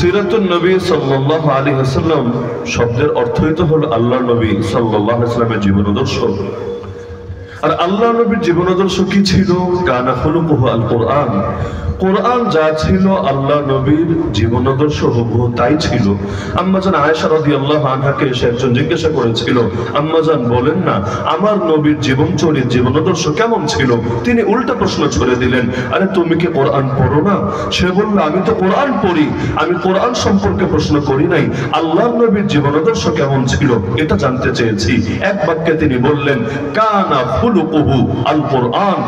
সিরাতুন নবী সাল্লাল্লাহু আলাইহি ওয়াসাল্লাম শব্দের অর্থই তো হলো আল্লাহ নবী সাল্লাল্লাহু আলাইহি ওয়াসাল্লামের জীবনাদর্শ। আর আল্লাহ নবীর জীবনাদর্শ কি ছিল? কানা খুলুকুহু আল কোরআন। কোরআন যা ছিল আল্লাহ নবীর জীবনাদর্শ হুবহু তাই ছিল। আম্মাজান আয়েশা রাদিয়াল্লাহু আনহাকে এসে একজন জিজ্ঞাসা করেছিল, আম্মাজান বলেন না আমার নবীর জীবনচরিত জীবনাদর্শ কেমন ছিল? তিনি উল্টা প্রশ্ন ছুড়ে দিলেন, আরে তুমি কি কোরআন পড়ো না? সে বলল, আমি তো কোরআন পড়ি, আমি কোরআন সম্পর্কে প্রশ্ন করি নাই, আল্লাহ নবীর জীবনাদর্শ কেমন ছিল এটা জানতে চেয়েছি। এক বাক্যে তিনি বললেন, কানা খুলুকুহু আল কোরআন,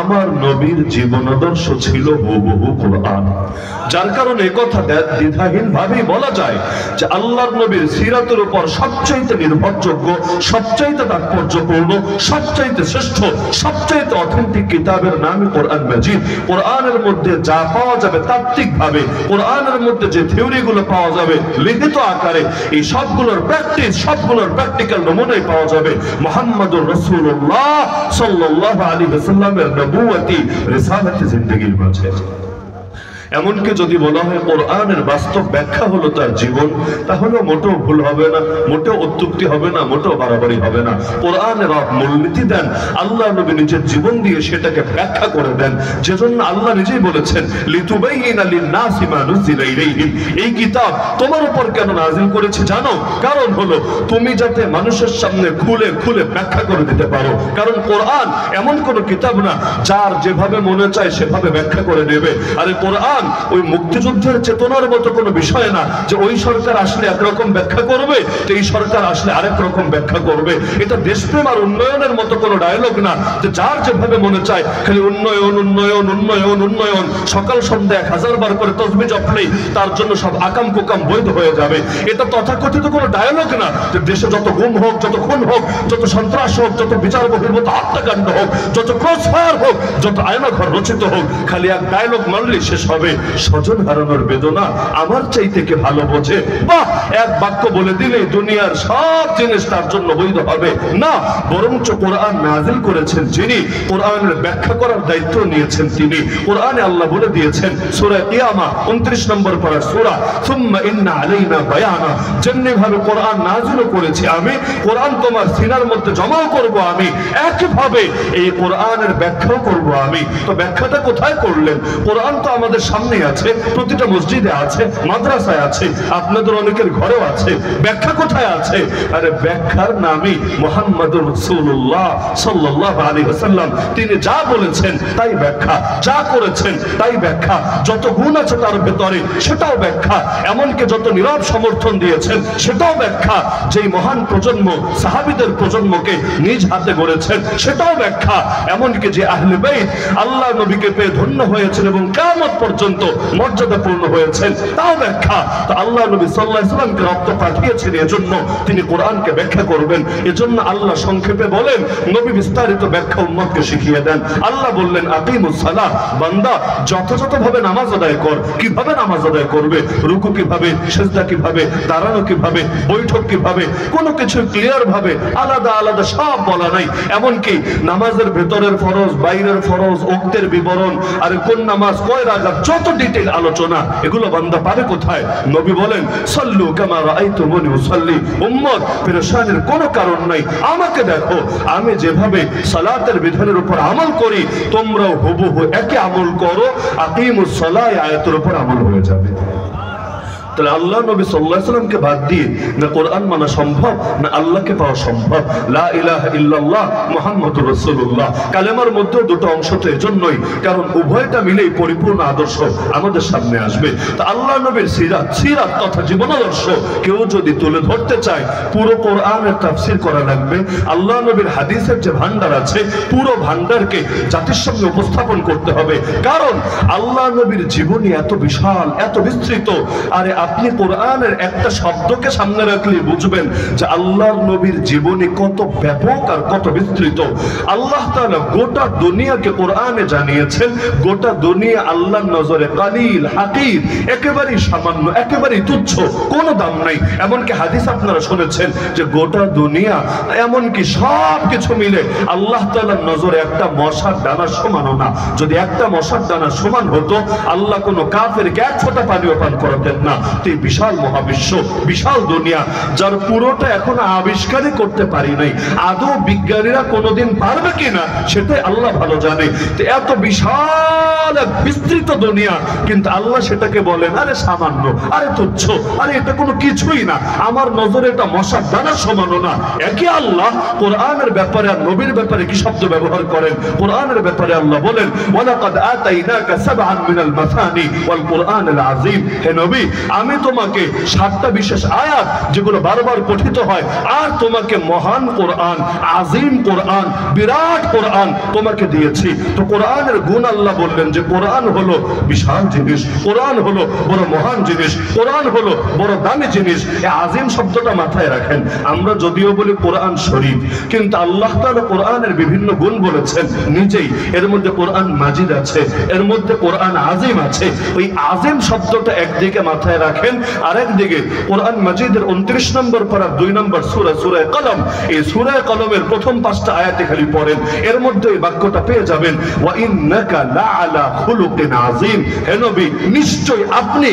আমার নবীর জীবনাদর্শ ছিল হুবহু কোরআন। যার কারণে কথা দ্বিধাহীন ভাবেই বলা যায় যে আল্লাহর নবীর সিরাতের উপর সবচাইতে নির্ভরযোগ্য, সবচাইতে তাৎপর্যপূর্ণ, সবচাইতে শ্রেষ্ঠ, সবচাইতে অথেন্টিক কিতাবের নামই কোরআন মাজিদ। কোরআনের মধ্যে যা পাওয়া যাবে তাত্ত্বিক ভাবে, কোরআনের মধ্যে যে থিওরিগুলো পাওয়া যাবে লিখিত আকারে, এই সবগুলোর প্র্যাকটিস, সবগুলোর প্র্যাকটিক্যাল নমুনাই পাওয়া যাবে মুহাম্মদুর রাসূলুল্লাহ সাল্লাল্লাহু আলাইহি ওয়াসাল্লামের নবুয়তি রিসালাতি জিন্দেগির মাঝে। এমনকি যদি বলা হয় কোরআনের বাস্তব ব্যাখ্যা হলো তার জীবন, তাহলে মোটেও ভুল হবে না, মোটেও অত্যুক্তি হবে না, মোটেও বাড়াবাড়ি হবে না। কোরআনের মূলনীতি দেন আল্লাহ নবী নিজের জীবন দিয়ে সেটাকে ব্যাখ্যা করে দেন। যেজন্য আল্লাহ নিজেই বলেছেন, লিতুবাইয়িনা লিন-নাসি মা নুজিলা ইলাইহিম, এই কিতাব তোমার উপর কেন নাযিল করেছি জানো? কারণ হলো তুমি যাতে মানুষের সামনে খুলে খুলে ব্যাখ্যা করে দিতে পারো। কারণ কোরআন এমন কোন কিতাব না যার যেভাবে মনে চায় সেভাবে ব্যাখ্যা করে নেবে। আরে কোরআন ওই মুক্তিযুদ্ধের চেতনার মতো কোনো বিষয় না যে ওই সরকার আসলে একরকম ব্যাখ্যা করবে তো এই সরকার আসলে আরেক রকম ব্যাখ্যা করবে। এটা দেশপ্রেম আর উন্নয়নের মতো কোনো ডায়লগ না যে যার যেভাবে মনে চায় খালি উন্নয়ন উন্নয়ন উন্নয়ন উন্নয়ন, সকাল সন্ধ্যা 1000 বার করে তসবিহ জপলেই তার জন্য সব আকাম কুকাম বৈধ হয়ে যাবে। এটা তথাকথিত কোনো ডায়লগ না যে দেশে যত গুম হোক, যত খুন হোক, যত সন্ত্রাস হোক, যত বিচার বহির্ভূত হত্যাকাণ্ড হোক, যত ক্রসফায়ার হোক, যত আয়নাঘর রচিত হোক, খালি এক ডায়লগ মানলেই শেষ হবে। স্বজন হারানোর বেদনা আমার চাইতে কে ভালো বোঝে? বাহ, এক বাক্য বলে দিলে দুনিয়ার সব জিনিস তার জন্য বৈধ হবে না। বরঞ্চ কোরআন নাযিল করেছেন যিনি, কোরআনের ব্যাখ্যা করার দায়িত্ব নিয়েছেন তিনি। কোরআনে আল্লাহ বলে দিয়েছেন সূরা কিয়ামা 29 নম্বর পারা সূরা, সুম্মা ইন্না আলাইনা বায়ানা, যেমনি ভাবে কোরআন নাযিল করেছি আমি, কোরআন তোমার সিনার মধ্যে জমাও করব আমি, একইভাবে এই কোরআনের ব্যাখ্যাও করব আমি। তো ব্যাখ্যাটা কোথায় করলেন? কোরআন তো আমাদের সামনে আছে, প্রতিটা মসজিদে আছে, মাদ্রাসায় আছে, আপনাদের অনেকের ঘরেও আছে। ব্যাখ্যা কোথায় আছে? আরে ব্যাখ্যার নামই মুহাম্মদুর রাসূলুল্লাহ সাল্লাল্লাহু আলাইহি ওয়াসাল্লাম। তিনি যা বলেছেন তাই ব্যাখ্যা, যা করেছেন তাই ব্যাখ্যা, যত গুণ আছে তার ভেতরে সেটাও ব্যাখ্যা, এমনকি যত নীরব সমর্থন দিয়েছেন সেটাও ব্যাখ্যা, যেই মহান প্রজন্ম সাহাবীদের প্রজন্মকে নিজ হাতে গড়েছেন সেটাও ব্যাখ্যা, এমনকি যে আহলে বাইত আল্লাহ নবীকে পেয়ে ধন্য হয়েছেন এবং কিয়ামত পর্যন্ত মর্যাদাপূর্ণ হয়েছেন তাও ব্যাখ্যা। তো আল্লাহ নবী সাল্লাল্লাহু আলাইহি ওয়াসাল্লামকে রক্ত পাঠিয়েছেন এজন্য তিনি কোরআনকে ব্যাখ্যা করবেন। এজন্য আল্লাহ সংক্ষেপে বলেন, নবী বিস্তারিত ব্যাখ্যা উম্মতকে শিখিয়ে দেন। আল্লাহ বললেন, আকিমুস সালাহ, বান্দা যথাযথভাবে নামাজ আদায় কর। কিভাবে নামাজ আদায় করবে? রুকু কিভাবে, সিজদা কিভাবে, দাঁড়ানো কিভাবে, বৈঠক কিভাবে, কোনো কিছু ক্লিয়ার ভাবে আলাদা আলাদা সব বলা নাই। এমনকি নামাজের ভেতরের ফরজ, বাইরের ফরজ, ওক্তের বিবরণ, আর কোন নামাজ কয় রাকাত, যত ডিটেইল আলোচনা, এগুলো বান্দা পাবে কোথায়? নবী বলেন, সাল্লু কামা রাআইতুমুনি উসাল্লি। উম্মত পেরেশানির কোনো কারণ নাই, আমাকে দেখো আমি যেভাবে সালাতের বিধানের উপর আমল করি তোমরাও হুবহু একই আমল করো, আকিমুস সালাহ আয়াতের উপর আমল হয়ে যাবে। তাহলে আল্লাহ নবী সাল্লাল্লাহু আলাইহি ওয়াসাল্লামকে বাদ দিয়ে না কোরআন মানা সম্ভব, না আল্লাহকে পাওয়া সম্ভব। লা ইলাহা ইল্লাল্লাহ মুহাম্মাদুর রাসূলুল্লাহ, কালেমার মধ্যে দুটো অংশ তো এজন্যই কারণ উভয়টা মিলেই পরিপূর্ণ আদর্শ আমাদের সামনে আসবে। তো আল্লাহ নবীর সিরাত তথা জীবনাদর্শ কেউ যদি তুলে ধরতে চায় পুরো কোরআনের তাফসীর করা লাগবে। আল্লাহ নবীর হাদিসের যে ভান্ডার আছে পুরো ভান্ডারকে জাতির সামনে উপস্থাপন করতে হবে। কারণ আল্লাহ নবীর জীবনী এত বিশাল, এত বিস্তৃত। আরে আপনি কোরআনের একটা শব্দকে সামনে রাখলে বুঝবেন যে আল্লাহর নবীর জীবনী কত ব্যাপক আর কত বিস্তৃত। আল্লাহ তাআলা গোটা দুনিয়াকে কোরআনে জানিয়েছেন, গোটা দুনিয়া আল্লাহর নজরে কালিল, হাকির, একেবারেই সামান্য, একেবারেই তুচ্ছ, কোনো দাম নাই। এমনকি হাদিস আপনারা শুনেছেন যে গোটা দুনিয়া এমনকি সব কিছু মিলে আল্লাহ তাআলার নজরে একটা মশার দানার সমানও না। যদি একটা মশার দানার সমান হতো আল্লাহ কোনো কাফেরকে এক ফোঁটা পানিও পান করাতেন না। তো এই বিশাল মহাবিশ্ব, বিশাল দুনিয়া, যার পুরোটা এখন আবিষ্কারই করতে পারি নাই, আদৌ বিজ্ঞানীরা কোনোদিন পারবে কিনা সেটাই আল্লাহ ভালো জানে। তো এত বিশাল বিস্তৃত দুনিয়া, কিন্তু আল্লাহ সেটাকে বলেন আরে সামান্য, আরে তুচ্ছ, আরে এটা কোনো কিছুই না, আমার নজরে এটা মশার দানার সমানও না। একই আল্লাহ কোরআনের ব্যাপারে আর নবীর ব্যাপারে কি শব্দ ব্যবহার করেন? কোরআনের ব্যাপারে আল্লাহ বলেন ওয়ালাকাদ আতাইনাকা সাবআন মিনাল মাসানি ওয়াল কুরআনিল আযীম। হে নবী, আমি তোমাকে 7টা বিশেষ আয়াত যেগুলো বারবার পঠিত হয়, আর তোমাকে মহান কোরআন, আযীম কোরআন, বিরাট কোরআন তোমাকে দিয়েছি। তো কোরআনের গুণ আল্লাহ বললেন যে কোরআন হলো বিশাল জিনিস, কোরআন হলো বড় মহান জিনিস, কোরআন হলো বড় দামি জিনিস। এই আযীম শব্দটা মাথায় রাখেন। আমরা যদিও বলি কোরআন শরীফ, কিন্তু আল্লাহ তাআলা কোরআনের বিভিন্ন গুণ বলেছেন নিজেই। এর মধ্যে কোরআন মাজিদ আছে, এর মধ্যে কোরআন আযীম আছে। ওই আযীম শব্দটা একদিকে মাথায় রাখেন, আর একদিকে কোরআন মাজিদের 29 নম্বর পারা 2 নম্বর সূরা, সূরা কলম। এই সূরা কলমের প্রথম 5টা আয়াতে খালি পড়েন, এর মধ্যে এই বাক্যটা পেয়ে যাবেন ওয়া ইন্নাকা লাআলা খুলুকিন আযীম। হে নবী, নিশ্চয় আপনি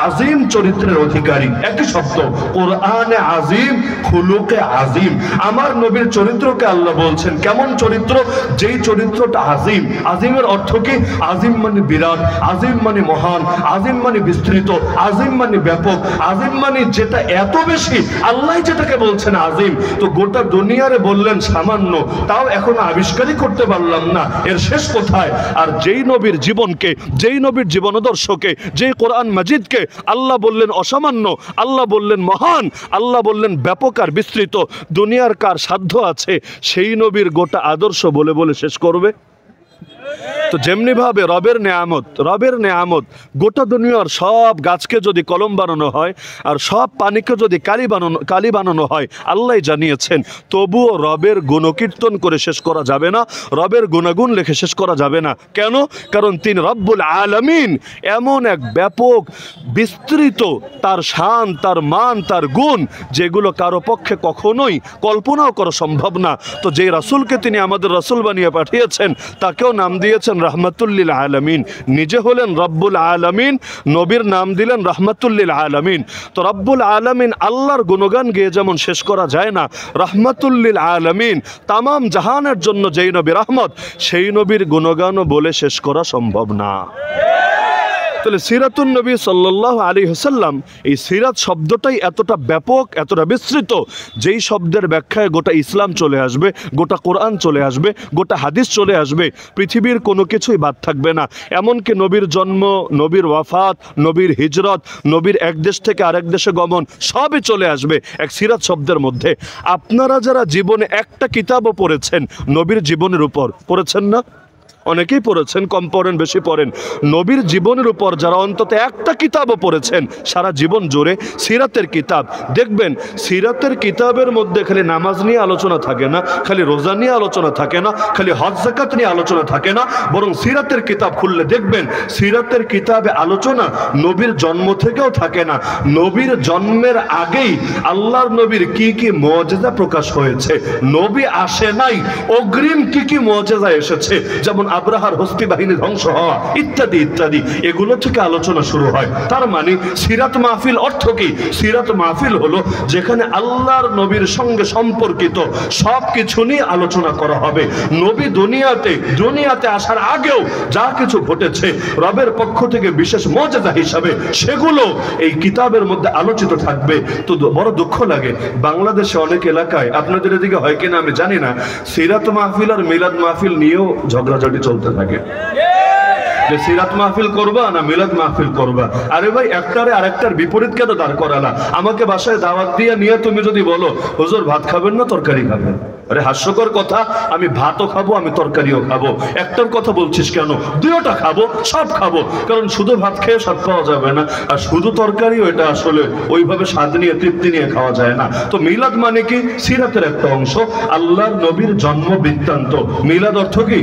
আযীম চরিত্রের অধিকারী। একই শব্দ, কোরআনে আযীম, খুলুকে আযীম। আমার নবীর চরিত্রকে আল্লাহ বলছেন কেমন চরিত্র? যেই চরিত্রটা আযীম। আযীমের অর্থ কি? আযীম মানে বিরাট, আযীম মানে মহান, আযীম মানে বিস্তৃত, আযীম মানে ব্যাপক, আযীম মানে যেটা এত বেশি, আল্লাহ যেটাকে বলছেন আযীম। তো গোটা দুনিয়ারে বললেন সামান্য, তাও এখনো আবিষ্কারই করতে পারলাম না এর শেষ কোথায়। আর যেই নবীর জীবনকে, যেই নবীর জীবনাদর্শকে, যেই কোরআন মাজিদকে আল্লাহ বললেন অসামান্য, আল্লাহ বললেন মহান, আল্লাহ বললেন ব্যাপক আর বিস্তৃত, দুনিয়ার কার সাধ্য আছে সেই নবীর গোটা আদর্শ বলে বলে শেষ করবে? তো যেমনি ভাবে রবের নেয়ামত গোটা দুনিয়ার সব গাছকে যদি কলম বানানো হয় আর সব পানিকে যদি কালি বানানো হয়, আল্লাহ জানিয়েছেন, তবুও রবের গুণকীর্তন করে শেষ করা যাবে না, রবের গুণাগুণ লিখে শেষ করা যাবে না। কেন? কারণ তিনি রব্বুল আলামিন, এমন এক ব্যাপক বিস্তৃত তার শান, তার মান, তার গুণ, যেগুলো কারো পক্ষে কখনোই কল্পনাও করা সম্ভব না। তো যেই রাসূলকে তিনি আমাদের রাসূল বানিয়ে পাঠিয়েছেন, তাকেও নাম দিয়েছেন রাহমাতুল লিল আলামিন। নিজে হলেন রব্বুল আলামিন, নবীর নাম দিলেন রাহমাতুল লিল আলামিন। তো রব্বুল আলামিন আল্লাহর গুণগান গেয়ে যেমন শেষ করা যায় না, রাহমাতুল লিল আলামিন তামাম জাহানের জন্য যেই নবী রহমত, সেই নবীর গুণগানও বলে শেষ করা সম্ভব না। তাহলে সিরাতুন নবী সাল্লাল্লাহু আলাইহি ওয়াসাল্লাম, এই সিরাত শব্দটাই এতটা ব্যাপক, এতটা বিস্তৃত, যেই শব্দের ব্যাখ্যায় গোটা ইসলাম চলে আসবে, গোটা কোরআন চলে আসবে, গোটা হাদিস চলে আসবে, পৃথিবীর কোনো কিছুই বাদ থাকবে না। এমনকি নবীর জন্ম, নবীর ওয়াফাত, নবীর হিজরত, নবীর এক দেশ থেকে আরেক দেশে গমন, সবই চলে আসবে এক সিরাত শব্দের মধ্যে। আপনারা যারা জীবনে একটা কিতাবও পড়েছেন নবীর জীবনের উপর, পড়েছেন না? অনেকেই পড়েছেন, কম পড়েন বেশি পড়েন। নবীর জীবনের উপর যারা অন্তত একটা কিতাবও পড়েছেন সারা জীবন জুড়ে, সিরাতের কিতাব, দেখবেন সিরাতের কিতাবের মধ্যে খালি নামাজ নিয়ে আলোচনা থাকে না, খালি রোজা নিয়ে আলোচনা থাকে না, খালি হজ যাকাত নিয়ে আলোচনা থাকে না, বরং সিরাতের কিতাব খুললে দেখবেন সিরাতের কিতাবে আলোচনা নবীর জন্ম থেকেও থাকে না। নবীর জন্মের আগেই আল্লাহর নবীর কি কি মুআজিজা প্রকাশ হয়েছে, নবী আসে নাই অগ্রিম কি কি মুআজিজা এসেছে, যেমন আব্রাহার হস্তি বাহিনী ধ্বংস হওয়া ইত্যাদি ইত্যাদি, এগুলো থেকে আলোচনা শুরু হয়। তার মানে সিরাত মাহফিল অর্থ কি? সিরাত মাহফিল হলো যেখানে আল্লাহর নবীর সঙ্গে সম্পর্কিত সব কিছু নিয়ে আলোচনা করা হবে। নবী দুনিয়াতে আসার আগেও যা কিছু ঘটেছে রবের পক্ষ থেকে বিশেষ মুআজিজা হিসাবে, সেগুলো এই কিতাবের মধ্যে আলোচিত থাকবে। তো বড় দুঃখ লাগে, বাংলাদেশে অনেক এলাকায়, আপনাদের এদিকে হয় কিনা আমি জানি না, সিরাত মাহফিল আর মিলাদ মাহফিল নিয়েও ঝগড়াঝাটি চলতে থাকে। সিরাত মাহফিল করবা না মিলাদ মাহফিল করবা? আরে ভাই, একটারে আরেকটার বিপরীত কেন দাঁড় করালা? আমাকে বাসায় দাওয়াত দিয়ে নিয়ে তুমি যদি বলো হুজুর ভাত খাবেন না তরকারি খাবেন, আরে হাস্যকর কথা, আমি ভাতও খাবো আমি তরকারিও খাবো। একটার কথা বলছিস কেন? দুইটা খাবো, সব খাবো, কারণ শুধু ভাত খেয়ে স্বাদ পাওয়া যাবে না, আর শুধু তরকারিও এটা আসলে ওইভাবে স্বাদ নিয়ে তৃপ্তি নিয়ে খাওয়া যায় না। তো মিলাদ মানে কি? সিরাতের একটা অংশ, আল্লাহর নবীর জন্ম বৃত্তান্ত। মিলাদ অর্থ কি?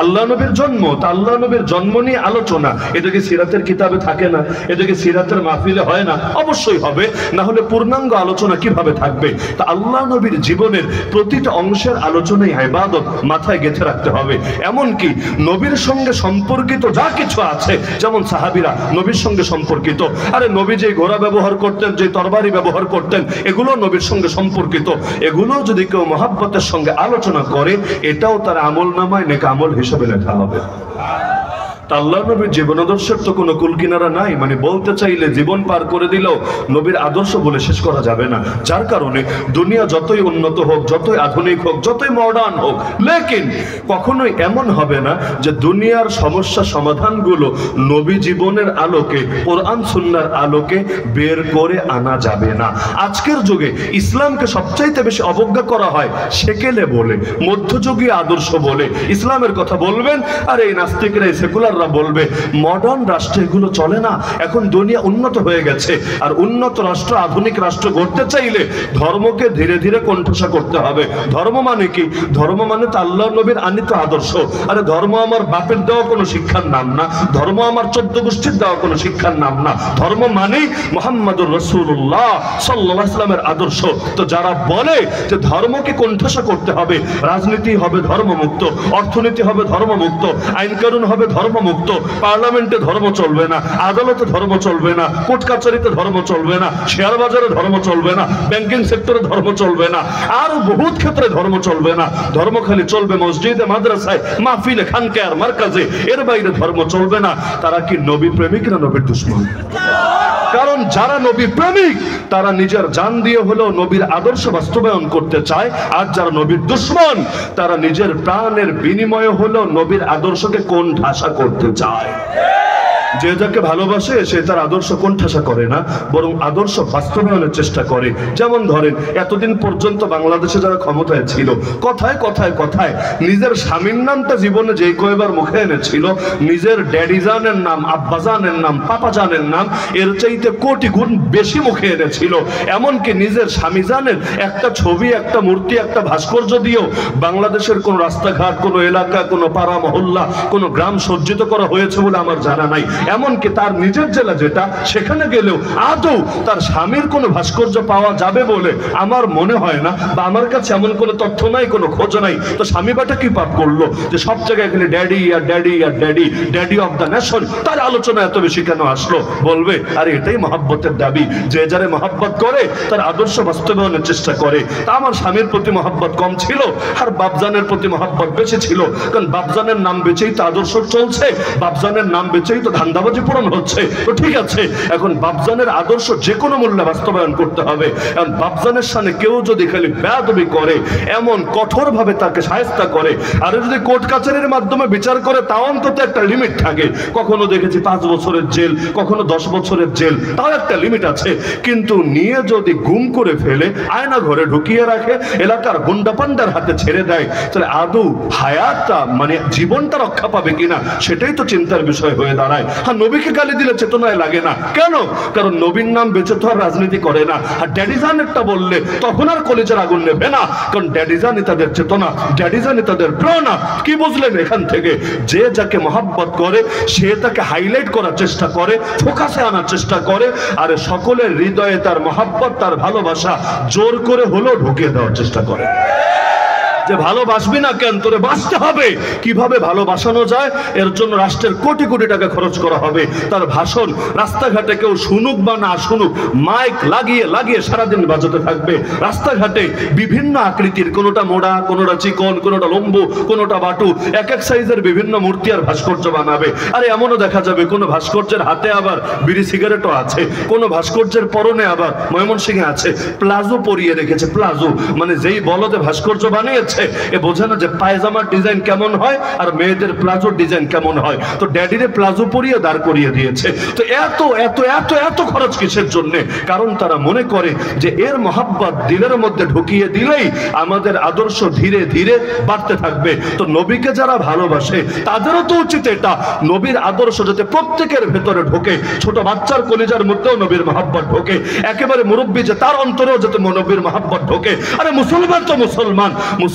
আল্লাহ নবীর জন্ম, তা আল্লাহ নবীর জন্ম নিয়ে আলোচনা, এটা কি সিরাতের কিতাবে থাকে না? এটা কি সিরাতের মাহফিলে হয় না? অবশ্যই হবে, না হলে পূর্ণাঙ্গ আলোচনা কিভাবে থাকবে? তা আল্লাহ নবীর জীবনের প্রতিটা অংশের আলোচনায় ইবাদত মাথায় গেঁথে রাখতে হবে। এমনকি নবীর সঙ্গে সম্পর্কিত যা কিছু আছে, যেমন সাহাবীরা নবীর সঙ্গে সম্পর্কিত, আরে নবী যে ঘোড়া ব্যবহার করতেন, যে তরবারি ব্যবহার করতেন, এগুলো নবীর সঙ্গে সম্পর্কিত। এগুলো যদি কেউ মহব্বতের সঙ্গে আলোচনা করে, এটাও তার আমল নামায় নেক আমল হিসেবে লেখা হবে। আল্লাহ নবীর জীবনাদর্শের তো কোনো কুলকিনারা নাই, মানে বলতে চাইলে জীবন পার করে দিলেও নবীর আদর্শ বলে শেষ করা যাবে না। যার কারণে দুনিয়া যতই উন্নত হোক, যতই আধুনিক হোক, যতই মডার্ন হোক, লেকিন কখনোই এমন হবে না যে দুনিয়ার সমস্যা সমাধানগুলো নবী জীবনের আলোকে, কোরআন সুন্নাহর আলোকে বের করে আনা যাবে না। আজকের যুগে ইসলামকে সবচাইতে বেশি অবজ্ঞা করা হয় সেকেলে বলে, মধ্যযুগীয় আদর্শ বলে ইসলামের কথা বলবেন, আর এই নাস্তিকরা, এই সেকুলার বলবে মডার্ন রাষ্ট্রে এগুলো চলে না। এখন দুনিয়া উন্নত হয়ে গেছে, আর উন্নত রাষ্ট্র, আধুনিক রাষ্ট্র গড়তে চাইলে ধর্মকে ধীরে ধীরে কণ্ঠসা করতে হবে। ধর্ম মানে কি? ধর্ম মানে তো আল্লাহ নবীর আনিত আদর্শ। আরে ধর্ম আমার বাপের দেওয়া কোনো শিক্ষার নাম না, ধর্ম আমার 14 গোষ্ঠীর দেওয়া কোনো শিক্ষার নাম না। ধর্ম মানেই মুহাম্মদুর রাসূলুল্লাহ সাল্লাল্লাহু আলাইহি ওয়াসাল্লামের আদর্শ। তো যারা বলে যে ধর্মকে কণ্ঠসা করতে হবে, রাজনীতি হবে ধর্মমুক্ত, অর্থনীতি হবে ধর্মমুক্ত, আইন কানুন হবে ধর্মমুক্ত, পার্লামেন্টে ধর্ম চলবে না, আদালতে ধর্ম চলবে না, কোর্ট কাছারিতে ধর্ম চলবে না, শেয়ার বাজারে ধর্ম চলবে না, ব্যাংকিং সেক্টরে ধর্ম চলবে না, আরো বহুত ক্ষেত্রে ধর্ম চলবে না। ধর্ম খালি চলবে মসজিদে, মাদ্রাসায়, মাহফিলে, খানকায় আর মারকাজে, এর বাইরে ধর্ম চলবে না। তারা কি নবী প্রেমিক না নবীর দুশমন? কারণ যারা নবী প্রেমিক তারা নিজের জান দিয়ে হলেও নবীর আদর্শ বাস্তবায়ন করতে চায়, আর যারা নবীর দুশমন তারা নিজের প্রাণের বিনিময়ে হলেও নবীর আদর্শকে কোণঠাসা করতে চায়। যে যাকে ভালোবাসে সে তার আদর্শ কোণঠাসা করে না, বরং আদর্শ বাস্তবায়নের চেষ্টা করে। যেমন ধরেন, এতদিন পর্যন্ত বাংলাদেশে যারা ক্ষমতায় ছিল, কথায় কথায় কথায় নিজের স্বামীর নামটা জীবনে যে কয়েকবার মুখে এনেছিল, নিজের ড্যাডিজানের নাম, আব্বাজানের নাম, পাপাজানের নাম এর চাইতে কোটি গুণ বেশি মুখে এনেছিল। এমনকি নিজের স্বামীজানের একটা ছবি, একটা মূর্তি, একটা ভাস্কর্য দিয়েও বাংলাদেশের কোন রাস্তাঘাট, কোন এলাকা, কোন পাড়া মহল্লা, কোন গ্রাম সজ্জিত করা হয়েছে বলে আমার জানা নাই। এমনকি তার নিজের জেলা যেটা, সেখানে গেলেও আদৌ তার স্বামীর কোনো ভাস্কর্য পাওয়া যাবে বলে আমার মনে হয় না, বা আমার কাছে এমন কোনো তথ্য নাই, কোনো খোঁজ নাই। তো স্বামী বাটা কি পাপ করলো যে সব জায়গায় খালি ড্যাডি আর ড্যাডি আর daddy, daddy of the nation? তার আলোচনা এত বেশি কেন আসলো? বলবে আরে এটাই মহব্বতের দাবি। যে যারে মহব্বত করে তার আদর্শ বাস্তবায়নের চেষ্টা করে। তা আমার স্বামীর প্রতি মহব্বত কম ছিল আর বাপজানের প্রতি মহব্বত বেশি ছিল, কারণ বাপজানের নাম বেচেই তো আদর্শ চলছে, বাপজানের নাম বেচেই তো ধান্দাবাজি পূরণ হচ্ছে। তো ঠিক আছে, এখন বাপজানের আদর্শ যে কোনো মূল্যে বাস্তবায়ন করতে হবে। এখন বাপজানের সামনে কেউ যদি খালি বেয়াদবি করে, এমন কঠোর ভাবে তাকে শায়েস্তা করে, আর যদি কোর্ট কাছারির মাধ্যমে বিচার করে, তাও অন্তত একটা লিমিট থাকে। কখনো দেখেছি 5 বছরের জেল, কখনো 10 বছরের জেল, তাও একটা লিমিট আছে। কিন্তু নিয়ে যদি গুম করে ফেলে, আয়না ঘরে ঢুকিয়ে রাখে, এলাকার গুন্ডা পান্ডার হাতে ছেড়ে দেয়, তাহলে আদৌ হায়াতটা, মানে জীবনটা রক্ষা পাবে কিনা, সেটাই তো চিন্তার বিষয় হয়ে দাঁড়ায়। আর নবীকে গালি দিলে চেতনায় লাগে না কেন? কারণ নবীর নাম বেঁচে তো আর রাজনীতি করে না। আর ড্যাডিজানেরটা বললে তখন আর কলেজের আগুন নেবে না, কারণ ড্যাডিজানই তাদের চেতনা, ড্যাডিজানই তাদের প্রেরণা। কি বুঝলেন এখান থেকে? যে যাকে মহব্বত করে সে তাকে হাইলাইট করার চেষ্টা করে, ফোকাসে আনার চেষ্টা করে, আর সকলের হৃদয়ে তার মহব্বত, তার ভালোবাসা জোর করে হলেও ঢুকিয়ে দেওয়ার চেষ্টা করে। যে ভালোবাসবি না কেন, তোরে বাঁচতে হবে। কিভাবে ভালোবাসানো যায় এর জন্য রাষ্ট্রের কোটি কোটি টাকা খরচ করা হবে। তার ভাষণ রাস্তাঘাটে কেউ শুনুক বা না শুনুক, মাইক লাগিয়ে লাগিয়ে সারাদিন বাজাতে থাকবে। রাস্তাঘাটে বিভিন্ন আকৃতির, কোনোটা মোড়া, কোনোটা চিকন, কোনোটা লম্বু, কোনোটা বাটু, এক এক সাইজের বিভিন্ন মূর্তি আর ভাস্কর্য বানাবে। আরে এমনও দেখা যাবে কোনো ভাস্কর্যের হাতে আবার বিড়ি সিগারেটও আছে, কোনো ভাস্কর্যের পরনে আবার ময়মনসিংহে আছে প্লাজো পরিয়ে রেখেছে। প্লাজো মানে যেই বলদে ভাস্কর্য বানিয়েছে এ বোঝে না যে পায়জামার ডিজাইন কেমন হয় আর মেয়েদের প্লাজোর ডিজাইন কেমন হয়। তো ড্যাডিরে প্লাজো পরিয়ে দাঁড় করিয়ে দিয়েছে। তো এত এত এত এত খরচ কিসের জন্য? কারণ তারা মনে করে যে এর মহব্বত দিলের মধ্যে ঢুকিয়ে দিলেই আমাদের আদর্শ ধীরে ধীরে বাড়তে থাকবে। তো নবীকে যারা ভালোবাসে তাদেরও তো উচিত এটা, নবীর আদর্শ যাতে প্রত্যেকের ভেতরে ঢোকে। ছোট বাচ্চার কলিজার মধ্যেও নবীর মহব্বত ঢোকে, একেবারে মুরব্বী যে তার অন্তরেও যাতে নবীর মহব্বত ঢোকে। আরে মুসলমান তো মুসলমান,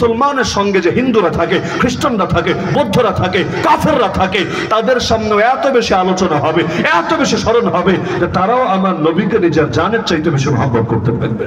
মুসলমানের সঙ্গে যে হিন্দুরা থাকে, খ্রিস্টানরা থাকে, বৌদ্ধরা থাকে, কাফেররা থাকে, তাদের সামনে এত বেশি আলোচনা হবে, এত বেশি স্মরণ হবে যে তারাও আমার নবীকে নিজের জানের চাইতে বেশি মহব্বত করতে পারবে।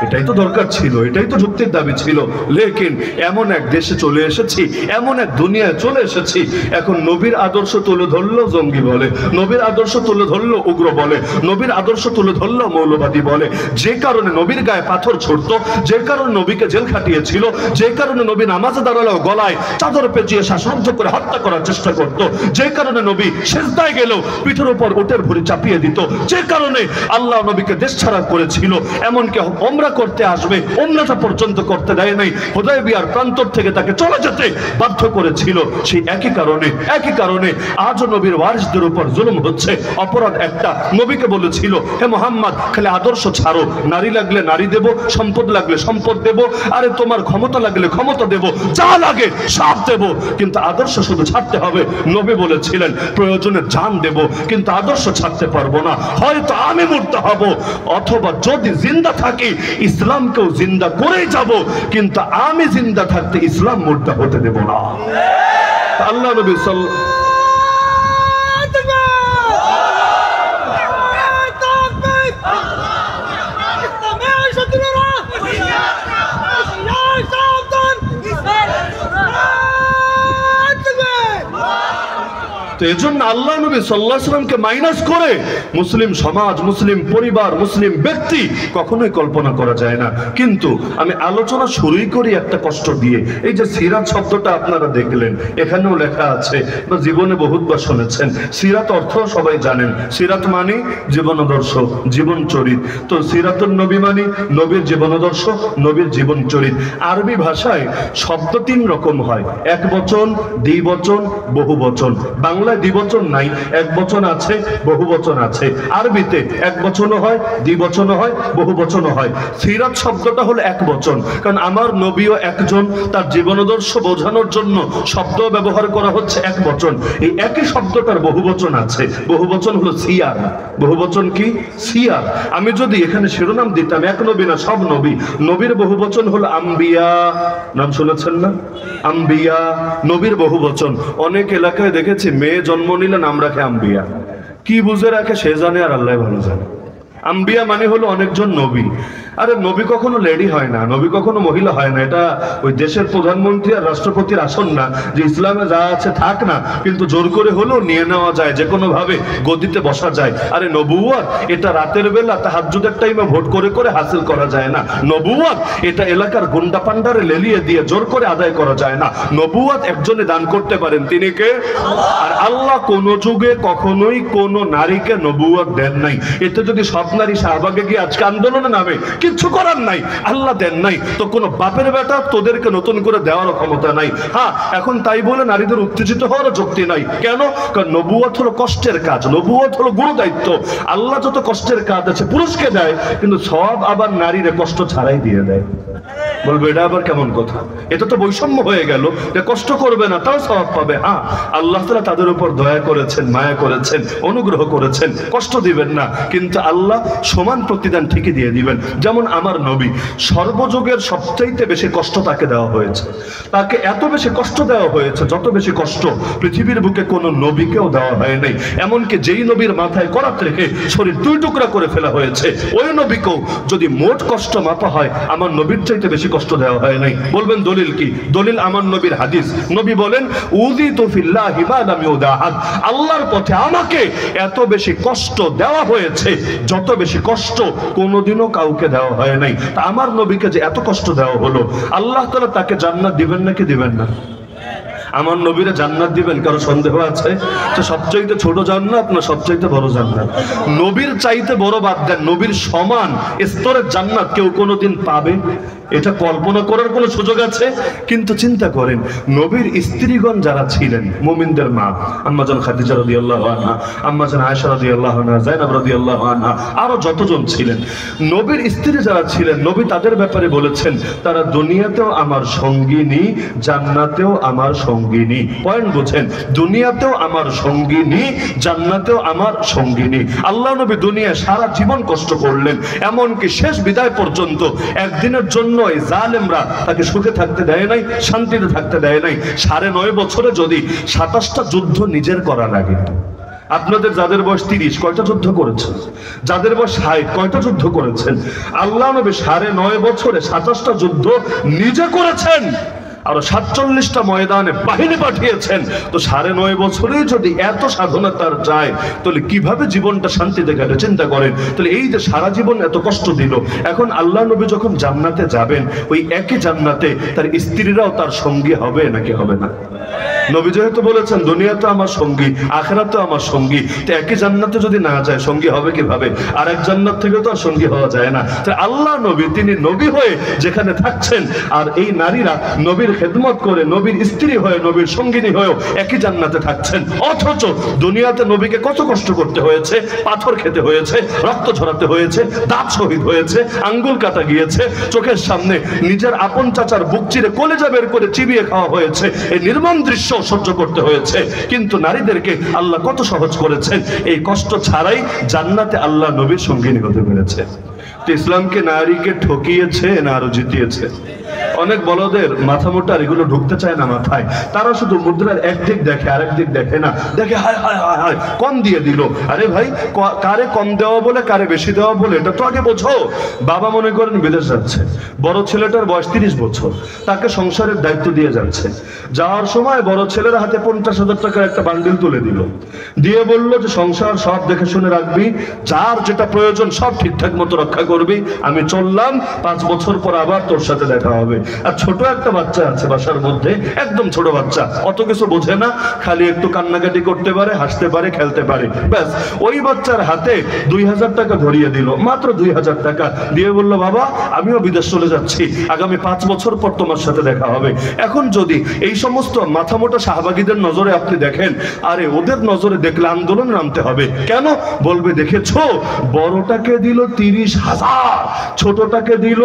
এটাই তো দরকার ছিল, এটাই তো যুক্তির দাবি ছিল। লেকিন এমন এক দেশে চলে এসেছি, এমন এক দুনিয়ায় চলে এসেছি, এখন নবীর আদর্শ তুলে ধরলেও জঙ্গি বলে, নবীর আদর্শ তুলে ধরলেও উগ্র বলে, নবীর আদর্শ তুলে ধরলেও মৌলবাদী বলে। যে কারণে নবীর গায়ে পাথর ছুটতো, যে কারণে নবীকে জেল খাটিয়েছিল, যে কারণে নবী নামাজে দাঁড়ালেও গলায় চাদর পেঁচিয়ে শ্বাসরুদ্ধ করে হত্যা করার চেষ্টা করত, যে কারণে নবী সিজদায় গেলেও পিঠের উপর উটের ভুঁড়ি চাপিয়ে দিত, যে কারণে আল্লাহ নবীকে দেশ ছাড়া করেছিল, এমনকি ওমরা করতে আসবে ওমরাটা পর্যন্ত করতে দেয় নাই, হুদায়বিয়ার প্রান্তর থেকে তাকে চলে যেতে বাধ্য করেছিল। সেই একই কারণে আজও নবীর ওয়ারিসদের উপর জুলুম হচ্ছে। অপরাধ একটা, নবীকে বলেছিল হে মুহাম্মদ খালি আদর্শ ছাড়ো, নারী লাগলে নারী দেব, সম্পদ লাগলে সম্পদ দেব, আরে তোমার ক্ষমতা লাগলে ক্ষমতা দেব, যা লাগে সব দেব, কিন্তু আদর্শ শুধু ছাড়তে হবে। নবী বলেছিলেন প্রয়োজনে জান দেব, কিন্তু আদর্শ ছাড়তে পারবো না। হয়তো আমি মরতে হব, অথবা যদি জিন্দা থাকি ইসলামকেও জিন্দা করেই যাব, কিন্তু আমি জিন্দা থাকতে ইসলাম মুর্দা হতে দেব না। আল্লাহ নবী তো এজন্য আল্লাহ নবী সাল্লাল্লাহু আলাইহি সাল্লামকে মাইনাস করে মুসলিম সমাজ, মুসলিম পরিবার, মুসলিম ব্যক্তি কখনোই কল্পনা করা যায় না। কিন্তু আমি আলোচনা শুরুই করি একটা কষ্ট দিয়ে। এই যে সিরাত শব্দটা আপনারা দেখলেন, এখানেও লেখা আছে বা জীবনে বহুতবার শুনেছেন, সিরাত অর্থ সবাই জানেন, সিরাত মানে জীবনাদর্শ, জীবন চরিত। তো সিরাতুন নবী মানে নবীর জীবনাদর্শ, নবীর জীবন চরিত। আরবি ভাষায় শব্দ তিন রকম হয়, এক বচন, দ্বিবচন, বহু বচন। বাংলায় দ্বিবচন নাই, এক বচন আছে, বহু বচন আছে। আরবিতে এক বচনও হয়, দ্বিবচনও হয়, বহু বচনও হয়। সিরাত শব্দটা হলো এক বচন, কারণ আমার নবীও একজন, তার জীবনাদর্শ বোঝানোর জন্য শব্দ ব্যবহার করা হচ্ছে এক বচন। এই একই শব্দটার বহু বচন আছে, বহু বচন হলো সিয়ার। বহু বচন কি? সিয়ার। আমি যদি এখানে শিরোনাম দিতাম এক নবী না সব নবী, নবীর বহু বচন হলো আম্বিয়া। নাম শুনেছেন না? আম্বিয়া নবীর বহু বচন। অনেক এলাকায় দেখেছি মেয়ে জন্ম নিলে নাম রাখে আম্বিয়া, কি বুঝে রাখে সে জানে আর আল্লাহ ভালো জানে। আম্বিয়া মানে হলো অনেকজন নবী। আরে নবী কখনো লেডি হয় না, নবী কখনো মহিলা হয় না। এটা ওই দেশের প্রধানমন্ত্রী আর রাষ্ট্রপতির আসন না যে ইসলামে যা আছে থাক না, কিন্তু জোর করে হলেও নিয়ে নেওয়া যায়, যে কোনো ভাবে গদিতে বসা যায়। আরে নবুয়ত এটা রাতের বেলা তাহাজ্জুদের টাইমে ভোট করে করে হাসিল করা যায় না। নবুয়ত এটা এলাকার গুন্ডা পান্ডারে লেলিয়ে দিয়ে জোর করে আদায় করা যায় না। নবুয়ত একজনে দান করতে পারেন, তিনি কে? আর আল্লাহ কোন যুগে কখনোই কোন নারীকে নবুয়ত দেন নাই। এতে যদি সব নারী শাহবাগে গিয়ে আজকে আন্দোলনে নামে, কিচ্ছু করার নাই, আল্লাহ দেন নাই তো কোনো বাপের বেটা তোদেরকে নতুন করে দেওয়ার ক্ষমতা নাই। হ্যাঁ, এখন তাই বলে নারীদের উত্তেজিত হওয়ার যুক্তি নাই। কেন? কারণ নবুয়ত হলো কষ্টের কাজ, নবুয়ত হলো গুরু দায়িত্ব। আল্লাহ যত কষ্টের কাজ আছে পুরুষকে দেয়, কিন্তু সব আবার নারীরে কষ্ট ছাড়াই দিয়ে দেয়। বলবে এটা আবার কেমন কথা? এটা তো বৈষম্য হয়ে গেল, যে কষ্ট করবে না তাও সওয়াব পাবে। হ্যাঁ, আল্লাহ তাআলা তাদের উপর দয়া করেছেন, মায়া করেছেন, অনুগ্রহ করেছেন, কষ্ট দিবেন না, কিন্তু আল্লাহ সমান প্রতিদান ঠিকই দিয়ে দিবেন। যেমন আমার নবী, সর্বযুগের সবচাইতে বেশি কষ্ট তাকে দেওয়া হয়েছে। তাকে এত বেশি কষ্ট দেওয়া হয়েছে যত বেশি কষ্ট পৃথিবীর বুকে কোনো নবীকেও দেওয়া হয় নাই। এমনকি যেই নবীর মাথায় করাত রেখে শরীর দুই টুকরা করে ফেলা হয়েছে, ওই নবীকেও যদি মোট কষ্ট মাপা হয় আমার নবীর চাইতে বেশি কষ্ট দেওয়া হয় নাই। বলবেন দলিল কি? দলিল আমার নবীর হাদিস। নবী বলেন উযিতু ফিল্লাহি মা লাম ইউদাহাদ, আল্লাহর পথে আমাকে এত বেশি কষ্ট দেওয়া হয়েছে যত বেশি কষ্ট কোনোদিনও কাউকে দেওয়া হয় নাই। তা আমার নবীকে যে এত কষ্ট দেওয়া হলো, আল্লাহ তাআলা তাকে জান্নাত দিবেন নাকি দিবেন না? আমার নবীরে জান্নাত দিবেন, কারো সন্দেহ আছে? তো সবচাইতে ছোট জান্নাত না সবচাইতে বড় জান্নাত? নবীর চাইতে বড় বাদ দেন, নবীর সমান স্তরের জান্নাত কেউ কোনোদিন পাবে? এটা কল্পনা করার কোনো সুযোগ আছে? কিন্তু চিন্তা করেন, নবীর স্ত্রীগণ যারা ছিলেন, মুমিনদের মা, আম্মা জান খাদিজা রাদিয়াল্লাহু আনহা, আম্মা জান আয়েশা রাদিয়াল্লাহু আনহা, যায়েনব রাদিয়াল্লাহু আনহা, আরো যতজন ছিলেন, নবীর স্ত্রী যারা ছিলেন, নবী তাদের ব্যাপারে বলেছেন তারা দুনিয়াতেও আমার সঙ্গিনী, জান্নাতেও আমার সঙ্গী। সঙ্গিনী। পয়েন্ট বুঝেন, দুনিয়াতেও আমার সঙ্গিনী, জান্নাতেও আমার সঙ্গিনী। আল্লাহ নবী দুনিয়ায় সারা জীবন কষ্ট করলেন, এমনকি শেষ বিদায় পর্যন্ত একদিনের জন্য এই জালেমরা তাকে সুখে থাকতে দেয় নাই, শান্তিতে থাকতে দেয় নাই। 9.5 বছরে যদি 27টা যুদ্ধ নিজের করা লাগে, আপনাদের যাদের বয়স 30 কয়টা যুদ্ধ করেছেন? যাদের বয়স 60 কয়টা যুদ্ধ করেছেন? আল্লাহ নবী 9.5 বছরে 27টা যুদ্ধ নিজে করেছেন, আর 47টা ময়দানে বাহিনী পাঠিয়েছেন। তো 9.5 বছরেই যদি এত সাধনা তার যায়, তাহলে কিভাবে জীবনটা শান্তিতে কাটে চিন্তা করেন। তাহলে এই যে সারা জীবন এত কষ্ট দিল, এখন আল্লাহ নবী যখন জান্নাতে যাবেন, ওই একই জান্নাতে তার স্ত্রীরাও তার সঙ্গী হবে নাকি হবে না? নবী যেহেতু বলেছেন দুনিয়াতে আমার সঙ্গী, আখিরাতে আমার সঙ্গী, তো একই জান্নাতে যদি না যায় সঙ্গী হবে কিভাবে? আর এক জান্নাত থেকে তো আর সঙ্গী হওয়া যায় না। তাই আল্লাহ নবী তিনি নবী হয়ে যেখানে থাকছেন, আর এই নারীরা নবীর খেদমত করে নবীর স্ত্রী হয়ে নবীর সঙ্গিনী হয়েও একই জান্নাতে থাকছেন। অথচ দুনিয়াতে নবীকে কত কষ্ট করতে হয়েছে, পাথর খেতে হয়েছে, রক্ত ঝরাতে হয়েছে, দাঁত শহীদ হয়েছে, আঙ্গুল কাটা গিয়েছে, চোখের সামনে নিজের আপন চাচার বুক চিরে কলেজা বের করে চিবিয়ে খাওয়া হয়েছে, এই নির্মম দৃশ্য সহ্য করতে হয়েছে। কিন্তু নারীদেরকে আল্লাহ কত সহজ করেছেন, এই কষ্ট ছাড়াই জান্নাতে আল্লাহ নবীর সঙ্গিনী হতে পেরেছে। তো ইসলামকে নারীকে ঠকিয়েছে না আরো জিতিয়েছে? অনেক বলদের মাথা মোটা এগুলো ঢুকতে চায় না মাথায়, তারা শুধু মুদ্রার একদিক দেখে, আরেক দিক দেখে না, দেখে হায় হায় হায় হায় কম দিয়ে দিল। আরে ভাই, কারে কম দেওয়া বলে কারে বেশি দেওয়া বলে এটা তো আগে বোঝো। বাবা মনে করেন বিদেশ যাচ্ছে, বড় ছেলেটার বয়স 30 বছর, তাকে সংসারের দায়িত্ব দিয়ে যাচ্ছে। যাওয়ার সময় বড় ছেলের হাতে 50,000 টাকার একটা বান্ডিল তুলে দিল, দিয়ে বলল যে সংসার সব দেখে শুনে রাখবি, যার যেটা প্রয়োজন সব ঠিকঠাক মতো রক্ষা করবি, আমি চললাম, 5 বছর পর আবার তোর সাথে দেখা হবে। আর ছোট একটা বাচ্চা আছে বাসার মধ্যে, একদম ছোট বাচ্চা, অত কিছু বোঝে না, খালি একটু কান্নাকাটি করতে পারে, হাসতে পারে, খেলতে পারে, ব্যাস। ওই বাচ্চার হাতে 2000 টাকা ধরিয়ে দিল, মাত্র 2000 টাকা দিয়ে বলল, বাবা আমিও বিদেশ চলে যাচ্ছি, আগামী 5 বছর পর তোমার সাথে দেখা হবে। এখন যদি এই সমস্ত মাথামোটা শাহবাগীদের নজরে আপনি দেখেন, আরে ওদের নজরে দেখলে আন্দোলন নামতে হবে। কেন? বলবে দেখেছো বড়টাকে দিল 30,000, ছোটটাকে দিল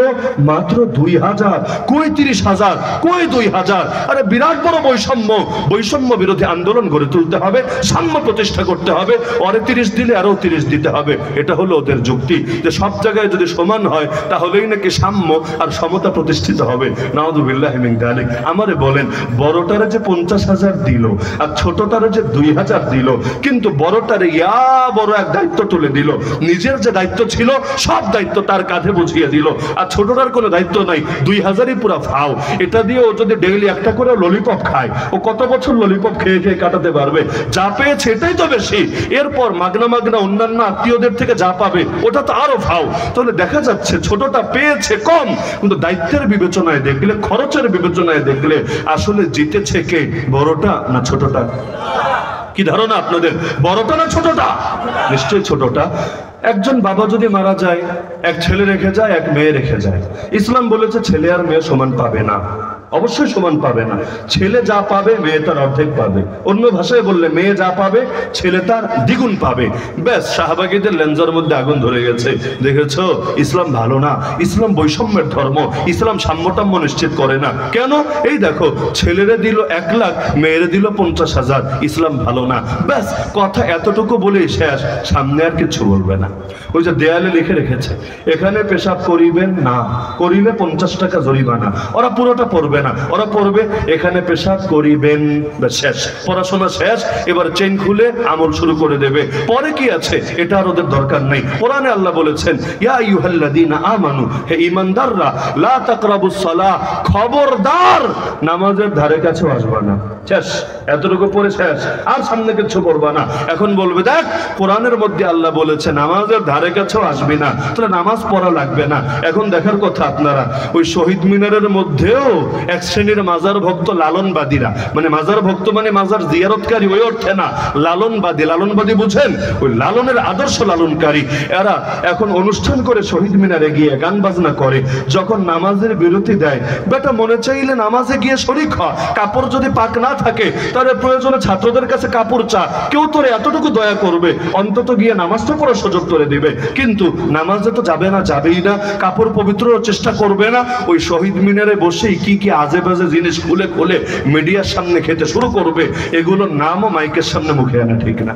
মাত্র 2000। কই 30,000, কই 2000? আরে বিরাট বড় বৈষম্য, বৈষম্য বিরোধী আন্দোলন গড়ে তুলতে হবে, সাম্য প্রতিষ্ঠা করতে হবে, ওরে 30 দিলে আরো 30 দিতে হবে। এটা হলো ওদের যুক্তি, যে সব জায়গায় যদি সমান হয় তাহলেই নাকি সাম্য আর সমতা প্রতিষ্ঠিত হবে। নাউযুবিল্লাহি মিন যালিক। আমারে বলেন, বড়টারে যে 50,000 দিল আর ছোটটারে যে 2000 দিল, কিন্তু বড়টারে ইয়া বড় এক দায়িত্ব তুলে দিল, নিজের যে দায়িত্ব ছিল সব দায়িত্ব তার কাঁধে বুঝিয়ে দিল, আর ছোটটার কোনো দায়িত্ব নাই, 2000ই পুরা ফাও। এটা দিয়ে ও যদি ডেইলি একটা করে ললিপপ খায়, ও কত বছর ললিপপ খেয়ে খেয়ে কাটাতে পারবে? যা পেয়েছে এটাই তো বেশি, এরপর মাগনা মাগনা অন্যান্য আত্মীয়দের থেকে যা পাবে ওটা তো আরো ফাও। তাহলে দেখা যাচ্ছে ছোটটা পেয়েছে কম, কিন্তু দায়িত্বের বিবেচনায় দেখলে, খরচের বিবেচনায় দেখলে আসলে জিতেছে কে, বড়টা না ছোটটা? কি ধারণা আপনাদের, বড়টা না ছোটটা? নিশ্চয়ই ছোটটা। একজন বাবা যদি মারা যায়, এক ছেলে রেখে যায়, এক মেয়ে রেখে যায়, ইসলাম বলেছে ছেলে আর মেয়ে সমান পাবে না, অবশ্যই সমান পাবে না। ছেলে যা পাবে মেয়ে তার অর্ধেক পাবে, অন্য ভাষায় বললে মেয়ে যা পাবে ছেলে তার দ্বিগুণ পাবে। ব্যাস, শাহবাগীদের লেঞ্জার মধ্যে আগুন ধরে গেছে। দেখেছো ইসলাম ভালো না, ইসলাম বৈষম্যের ধর্ম, ইসলাম সাম্যটাম্য নিশ্চিত করে না। কেন? এই দেখো, ছেলেরে দিল 1 লাখ, মেয়েরে দিল 50,000, ইসলাম ভালো না। ব্যাস, কথা এতটুকু বলেই শেষ, সামনে আর কিছু বলবে না। ওই যে দেয়ালে লিখে রেখেছে, এখানে পেশাব করিবেন না, করিলে 50 টাকা জরিমানা। ওরা পুরোটা পড়বে না, ওরা পড়বে এখানে পেশাব করিবেন, শেষ, পড়াশোনা শেষ। এবার চেইন খুলে আমল শুরু করে দেবে, পরে কি আছে এটা আর ওদের দরকার নেই। কোরআনে আল্লাহ বলেছেন, ইয়া আইয়ুহাল্লাযীনা আমানু, হে ঈমানদাররা, লা তাকরাবুস সালাহ, খবরদার নামাজের ধারে কাছে আসবা না। শেষ, এতটুকু পড়ে শেষ, আর সামনে কিছু পড়বা না। এখন বলবে দেখ কোরআনের মধ্যে আল্লাহ বলেছে নামাজের ধারে কাছেও আসবি না, তাহলে নামাজ পড়া লাগবে না। এখন দেখার কথা আপনারা, ওই শহীদ মিনারের মধ্যেও এক শ্রেণীর মাজার ভক্ত লালনবাদীরা, মানে মাজার ভক্ত মানে মাজার জিয়ারতকারী ওই অর্থে না, লালনবাদী। লালনবাদী বুঝেন? ওই লালনের আদর্শ লালনকারী। এরা এখন অনুষ্ঠান করে শহীদ মিনারে গিয়ে গান বাজনা করে, যখন নামাজের বিরতি দেয়, বেটা মনে চাইলে নামাজে গিয়ে শরীক হ, কাপড় যদি পাক না থাকে তাহলে প্রয়োজনে ছাত্রদের কাছে কাপড় চা, কেউ তোরে এতটুকু দয়া করবে, অন্তত গিয়ে নামাজটা পড়ার সুযোগ করে দিবে। কিন্তু নামাজে তো যাবে না, যাবেই না, কাপড় পবিত্র চেষ্টা করবে না, ওই শহীদ মিনারে বসেই কি কি আজে বাজে জিনিস খুলে খুলে মিডিয়ার সামনে খেতে শুরু করবে। এগুলোর নামও মাইকের সামনে মুখে আনা ঠিক না।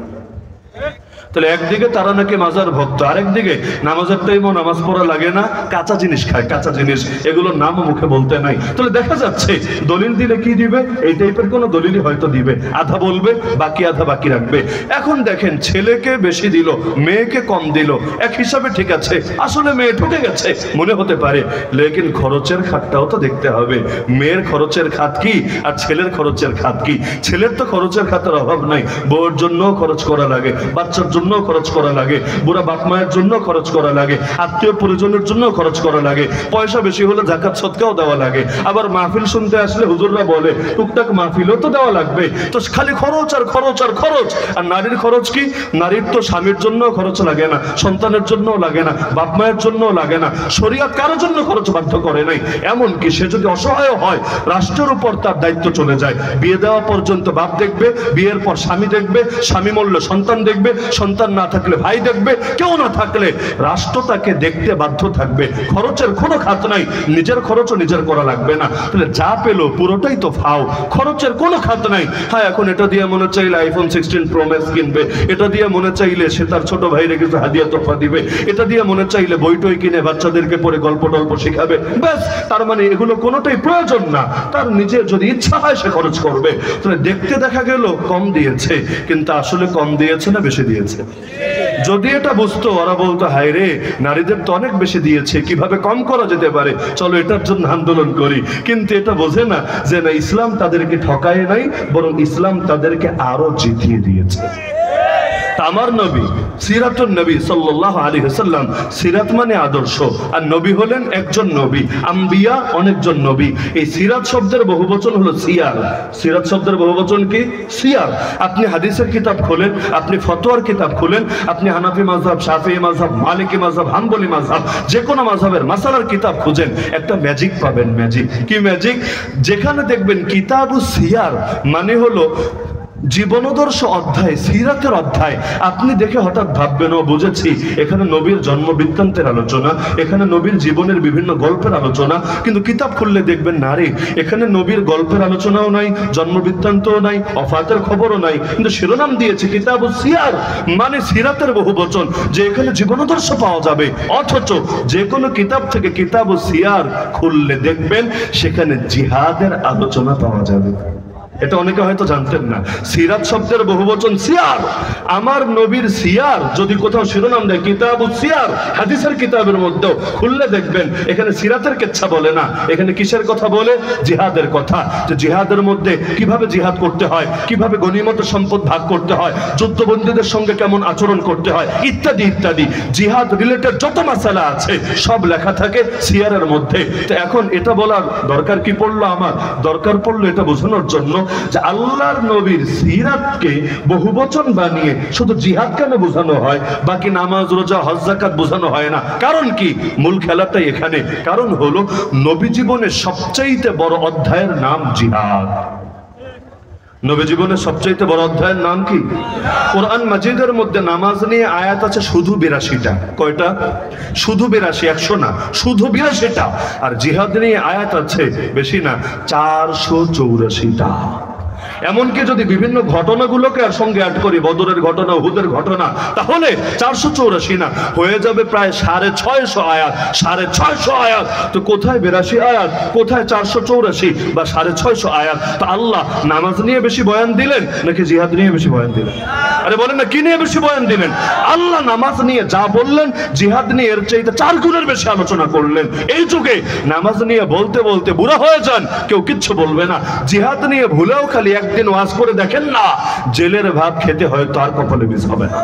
তাহলে একদিকে তারা নাকি মাজার ভক্ত, আরেকদিকে নামাজের টাইমও নামাজ পড়া লাগে না, কাঁচা জিনিস খায়, কাঁচা জিনিস, এগুলোর নামও মুখে বলতে নাই। তাহলে দেখা যাচ্ছে দলিল দিলে কি দিবে, এই টাইপের কোনো দলিলই হয়তো দিবে, আধা বলবে বাকি আধা বাকি রাখবে। এখন দেখেন ছেলেকে বেশি দিল, মেয়েকে কম দিল, এক হিসাবে ঠিক আছে, আসলে মেয়ে ঠকে গেছে মনে হতে পারে, লেকিন খরচের খাতটাও তো দেখতে হবে। মেয়ের খরচের খাত কি আর ছেলের খরচের খাত কি? ছেলের তো খরচের খাতের অভাব নাই, বউয়ের জন্য খরচ করা লাগে, বাচ্চার জন্য খরচ করা লাগে, বুড়া বাপ মায়ের জন্য খরচ করা লাগে, আত্মীয় পরিজনের জন্য খরচ করা লাগে, পয়সা বেশি হলে যাকাত সদকাও দেওয়া লাগে, আবার মাহফিল শুনতে আসলে হুজুররা বলে টুকটাক মাহফিলও তো দেওয়া লাগবে। তো খালি খরচ আর খরচ আর খরচ। আর নারীর খরচ কি? নারীর তো স্বামীর জন্য খরচ লাগে না, সন্তানের জন্য লাগে না, বাপ মায়ের জন্য লাগে না, শরীয়ত কারোর জন্য খরচ বাধ্য করে নাই। এমনকি সে যদি অসহায় হয়, রাষ্ট্রের উপর তার দায়িত্ব চলে যায়, বিয়ে দেওয়া পর্যন্ত বাপ দেখবে, বিয়ের পর স্বামী দেখবে, স্বামী মরলে সন্তান দেখবে, সন্তান না থাকলে ভাই দেখবে, কেউ না থাকলে রাষ্ট্র তাকে দেখতে বাধ্য থাকবে। খরচের কোনো খাত নাই, নিজের খরচও নিজের করা লাগবে না। তাহলে যা পেলো পুরোটাই তো ফাও, খরচের কোনো খাত নাই। হ্যাঁ, এখন এটা দিয়ে মনে চাইলে আইফোন 16 প্রো ম্যাক্স কিনবে, এটা দিয়ে মনে চাইলে সে তার ছোট ভাইরে কিছু হাদিয়া তোফা দিবে, এটা দিয়ে মনে চাইলে বই টই কিনে বাচ্চাদেরকে পড়ে গল্প টল্প শিখাবে, ব্যাস। তার মানে এগুলো কোনোটাই প্রয়োজন না, তার নিজের যদি ইচ্ছা হয় সে খরচ করবে। তাহলে দেখতে দেখা গেল কম দিয়েছে, কিন্তু আসলে কম দিয়েছে না বেশি দিয়েছে? যদি এটা বুঝতো, ওরা বলতো হায় রে, নারীদের তো অনেক বেশি দিয়েছে, কিভাবে কম করা যেতে পারে, চলো এটার জন্য আন্দোলন করি। কিন্তু এটা বোঝে না যে না, ইসলাম তাদেরকে ঠকায় নাই, বরং ইসলাম তাদেরকে আরো জিতিয়ে দিয়েছে। আমার নবী সিরাতুন নবী সাল্লাল্লাহু আলাইহি ওয়াসাল্লাম, সিরাত মানে আদর্শ, আর নবী হলেন একজন নবী, আম্বিয়া অনেকজন নবী। এই সিরাত শব্দের বহুবচন হলো সিয়ার। সিরাত শব্দের বহুবচন কি? সিয়ার। আপনি হাদিসের কিতাব খোলেন, আপনি ফতোয়ার কিতাব খোলেন, আপনি হানাফি মাযহাব, শাফিঈ মাযহাব, মালিকি মাযহাব, হাম্বলি মাযহাব, যে কোনো মাযহাবের মাসালার কিতাব খুঁজেন, একটা ম্যাজিক পাবেন। ম্যাজিক কি? ম্যাজিক যেখানে দেখবেন কিতাবুস সিয়ার মানে হলো জীবনাদর্শ অধ্যায়, সিরাতের অধ্যায়, আপনি দেখে হঠাৎ ভাববেন ও বুঝেছি, এখানে নবীর জন্ম বৃত্তান্তের আলোচনা, এখানে নবীর জীবনের বিভিন্ন গল্পের আলোচনা। কিন্তু কিতাব খুললে দেখবেন না রে, এখানে নবীর গল্পের আলোচনাও নাই, জন্ম বৃত্তান্তও নাই, ওফাতের খবরও নাই, কিন্তু শিরোনাম দিয়েছে কিতাবুস সিয়ার, মানে সিরাতের বহুবচন, যে এখানে জীবনাদর্শ পাওয়া যাবে। অথচ যে কোনো কিতাব থেকে কিতাবুস সিয়ার খুললে দেখবেন সেখানে জিহাদের আলোচনা পাওয়া যাবে। এটা অনেকে হয়তো জানতেন না। সিরাত শব্দের বহুবচন সিয়ার। আমার নবীর সিয়ার যদি কোথাও শিরোনাম দেয় কিতাবুস সিয়ার, হাদিসের কিতাবের মধ্যেও খুললে দেখবেন এখানে সিরাতের কিচ্ছা বলে না, এখানে কিসের কথা বলে? জিহাদের কথা। যে জিহাদের মধ্যে কিভাবে জিহাদ করতে হয়, কিভাবে গনিমত সম্পদ ভাগ করতে হয়, যুদ্ধবন্দীদের সঙ্গে কেমন আচরণ করতে হয়, ইত্যাদি ইত্যাদি জিহাদ রিলেটেড যত মাসালা আছে সব লেখা থাকে সিয়ারের মধ্যে। তো এখন এটা বলার দরকার কি পড়লো? আমার দরকার পড়লো এটা বোঝানোর জন্য যে আল্লাহর নবীর সিরাতকে বহুবচন বানিয়ে শুধু জিহাদ কেন বোঝানো হয়, বাকি নামাজ রোজা হজ যাকাত বোঝানো হয় না? কারণ কি? মূল খেলাটাই এখানে। কারণ হলো নবী জীবনের সবচাইতে বড় অধ্যায়ের নাম জিহাদ। নবী জীবনের সবচাইতে বড় অধ্যায়ের নাম কি? কোরআন মাজিদের মধ্যে নামাজ নিয়ে আয়াত আছে শুধু 82টা। কয়টা? শুধু 82, 100 না, শুধু 82টা। আর জিহাদ নিয়ে আয়াত আছে বেশি না, 484টা। এমনকি যদি বিভিন্ন ঘটনাগুলোকে আর সঙ্গে অ্যাড করি, বদরের ঘটনা, উহুদের ঘটনা, তাহলে 484 না, হয়ে যাবে প্রায় 650 আয়াত। 650 আয়াত তো কোথায় 82 আয়াত, কোথায় 484 বা 650 আয়াত? তো আল্লাহ নামাজ নিয়ে বেশি বয়ান দিলেন নাকি জিহাদ নিয়ে বেশি বয়ান দিলেন? আরে বলেন না, কি নিয়ে বেশি বয়ান দিলেন? আল্লাহ নামাজ নিয়ে যা বললেন, জিহাদ নিয়ে এর চাইতে 4 গুণের বেশি আলোচনা করলেন। এই যুগে নামাজ নিয়ে বলতে বলতে বুড়া হয়ে যান, কেউ কিচ্ছু বলবে না। জিহাদ নিয়ে ভুলেও খালি একদিন ওয়াজ করে দেখেন না, জেলের ভাত খেতে হয়, তার কপালে মিস হবে না।